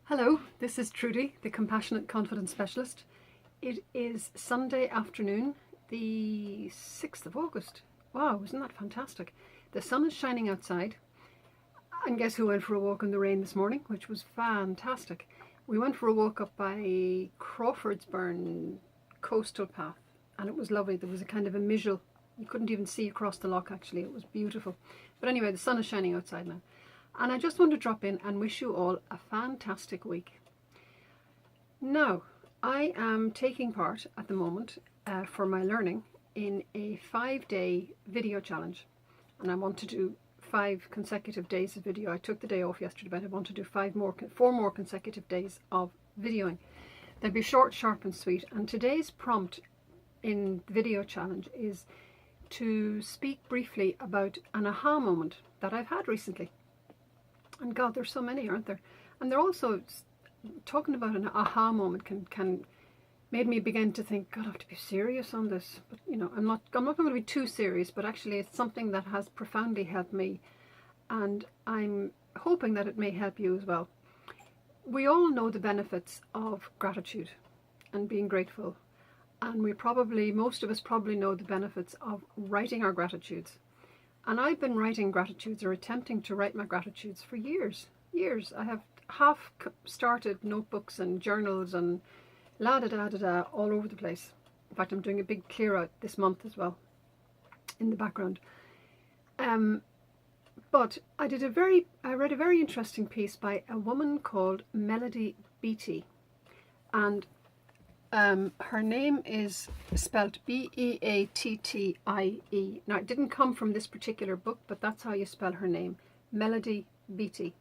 Hello, this is Trudy, the Compassionate Confidence Specialist. It is Sunday afternoon, the 6th of August. Wow, isn't that fantastic? The sun is shining outside, and guess who went for a walk in the rain this morning, which was fantastic. We went for a walk up by Crawfordsburn coastal path, and it was lovely. There was a kind of a mishal. You couldn't even see across the loch, actually. It was beautiful. But anyway, the sun is shining outside now. And I just want to drop in and wish you all a fantastic week. Now, I am taking part at the moment for my learning in a 5-day video challenge. And I want to do 5 consecutive days of video. I took the day off yesterday, but I want to do 4 more consecutive days of videoing. They'll be short, sharp and sweet. And today's prompt in the video challenge is to speak briefly about an aha moment that I've had recently. And God, there's so many, aren't there? And they're also talking about an aha moment can made me begin to think, God, I have to be serious on this. But you know, I'm not going to be too serious, but actually it's something that has profoundly helped me, and I'm hoping that it may help you as well. We all know the benefits of gratitude and being grateful, and most of us probably know the benefits of writing our gratitudes. And I've been writing gratitudes, or attempting to write my gratitudes, for years. I have half started notebooks and journals and la-da-da-da-da all over the place. In fact, I'm doing a big clear out this month as well in the background. But I read a very interesting piece by a woman called Melody Beattie, and her name is spelt Beattie. Now, it didn't come from this particular book, but that's how you spell her name, Melody Beattie.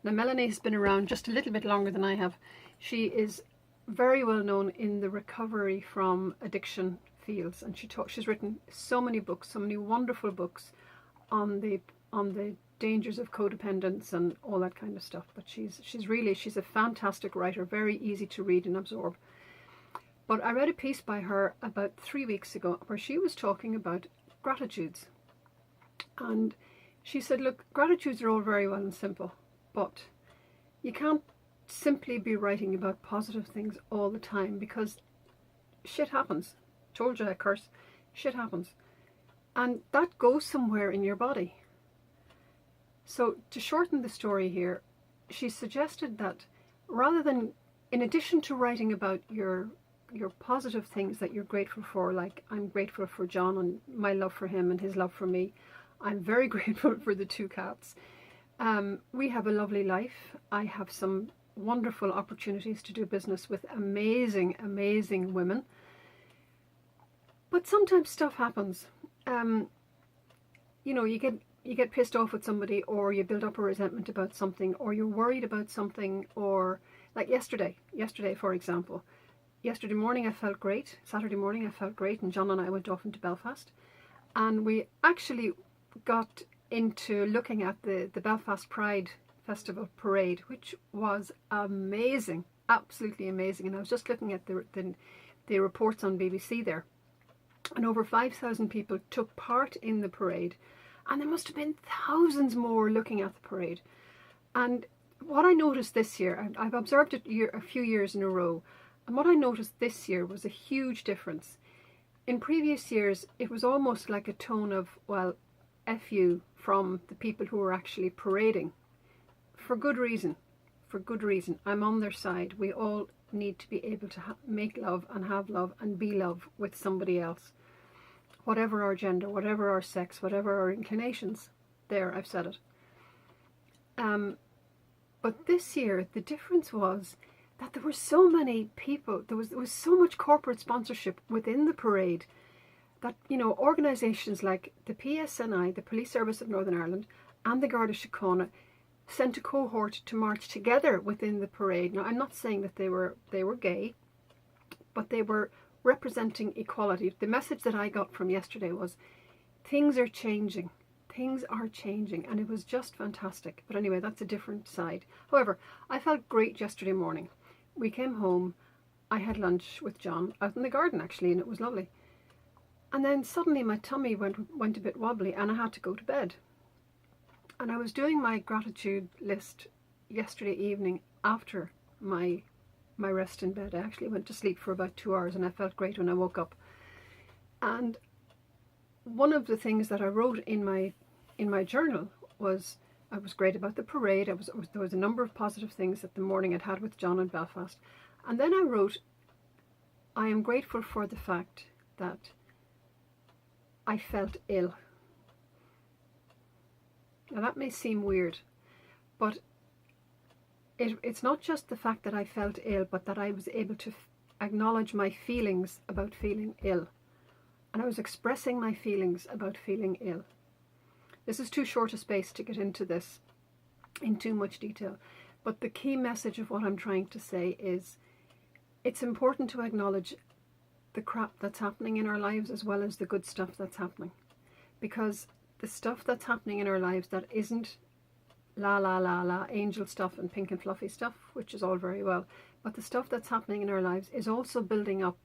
Now, Melanie has been around just a little bit longer than I have. She is very well known in the recovery from addiction fields, and she's written so many books, so many wonderful books on the dangers of codependence and all that kind of stuff. But she's a fantastic writer, very easy to read and absorb. But I read a piece by her about 3 weeks ago where she was talking about gratitudes. And she said, look, gratitudes are all very well and simple, but you can't simply be writing about positive things all the time, because shit happens. Told you, I curse. Shit happens. And that goes somewhere in your body. So to shorten the story here, she suggested that rather than, in addition to writing about your positive things that you're grateful for, like I'm grateful for John and my love for him and his love for me. I'm very grateful for the 2 cats. We have a lovely life. I have some wonderful opportunities to do business with amazing women. But sometimes stuff happens. You know, you get pissed off with somebody, or you build up a resentment about something, or you're worried about something, or like yesterday for example. Yesterday morning I felt great. Saturday morning I felt great, and John and I went off into Belfast, and we actually got into looking at the Belfast Pride Festival parade, which was amazing, absolutely amazing. And I was just looking at the reports on BBC there, and over 5,000 people took part in the parade, and there must have been thousands more looking at the parade. And what I noticed this year, I've observed it a few years in a row, and what I noticed this year was a huge difference. In previous years, it was almost like a tone of, well, F you, from the people who were actually parading. For good reason. I'm on their side. We all need to be able to make love and have love and be love with somebody else. Whatever our gender, whatever our sex, whatever our inclinations. There, I've said it. But this year, the difference was that there were so many people, there was so much corporate sponsorship within the parade, that, you know, organisations like the PSNI, the Police Service of Northern Ireland, and the Garda Síochána sent a cohort to march together within the parade. Now, I'm not saying that they were gay, but they were representing equality. The message that I got from yesterday was, things are changing. And it was just fantastic. But anyway, that's a different side. However, I felt great yesterday morning. We came home, I had lunch with John out in the garden actually, and it was lovely. And then suddenly my tummy went a bit wobbly, and I had to go to bed. And I was doing my gratitude list yesterday evening after my rest in bed. I actually went to sleep for about 2 hours and I felt great when I woke up. And one of the things that I wrote in my journal was I was great about the parade. There was a number of positive things that the morning I'd had with John in Belfast. And then I wrote, I am grateful for the fact that I felt ill. Now that may seem weird, but it's not just the fact that I felt ill, but that I was able to acknowledge my feelings about feeling ill. And I was expressing my feelings about feeling ill. This is too short a space to get into this in too much detail, but the key message of what I'm trying to say is it's important to acknowledge the crap that's happening in our lives as well as the good stuff that's happening. Because the stuff that's happening in our lives that isn't la la la la angel stuff and pink and fluffy stuff, which is all very well, but the stuff that's happening in our lives is also building up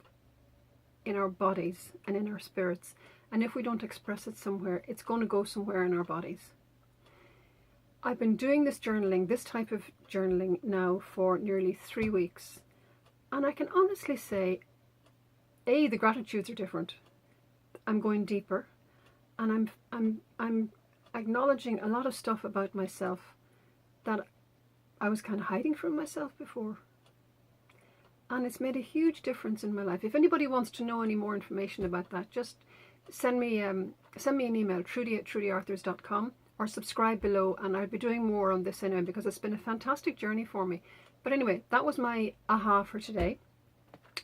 in our bodies and in our spirits. And if we don't express it somewhere, it's going to go somewhere in our bodies. I've been doing this journaling, this type of journaling now for nearly 3 weeks. And I can honestly say, A, the gratitudes are different. I'm going deeper. And I'm acknowledging a lot of stuff about myself that I was kind of hiding from myself before. And it's made a huge difference in my life. If anybody wants to know any more information about that, just send me an email, trudy@trudyarthurs.com, or subscribe below, and I'll be doing more on this anyway because it's been a fantastic journey for me. But anyway, that was my aha for today.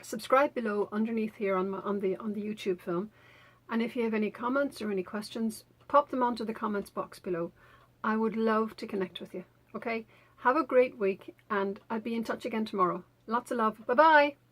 Subscribe below underneath here on the YouTube film, and if you have any comments or any questions, pop them onto the comments box below. I would love to connect with you. Okay, have a great week, and I'll be in touch again tomorrow. Lots of love. Bye bye.